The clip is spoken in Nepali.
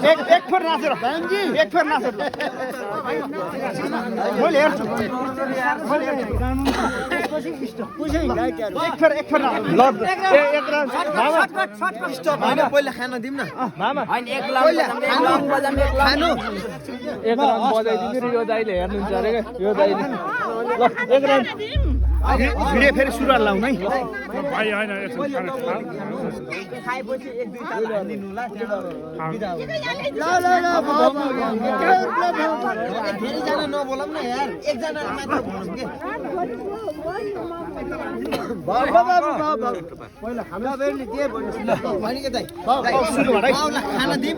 एक फेर नाचेर एक फेर नाचेर मैले हेर्छु एक फेर ल एक राउन्ड स्टप हैन पहिला खान दिम न मामा हैन एक लाउन्ड बजाम एक खानु एक राउन्ड बजाइदिनु यो दाइले हेर्नुहुन्छ अरे के यो दाइले ल एक राउन्ड भिडियो फेरि सुरुवात लाउँ है भाइ हैन यसो खाएपछि एक दुई ताल हान्दिनु ल फेरि जान नबोलम न यार एकजना मात्र भनौँ के पहिला खाना भने के दाइ सुरु भन है खाना दिम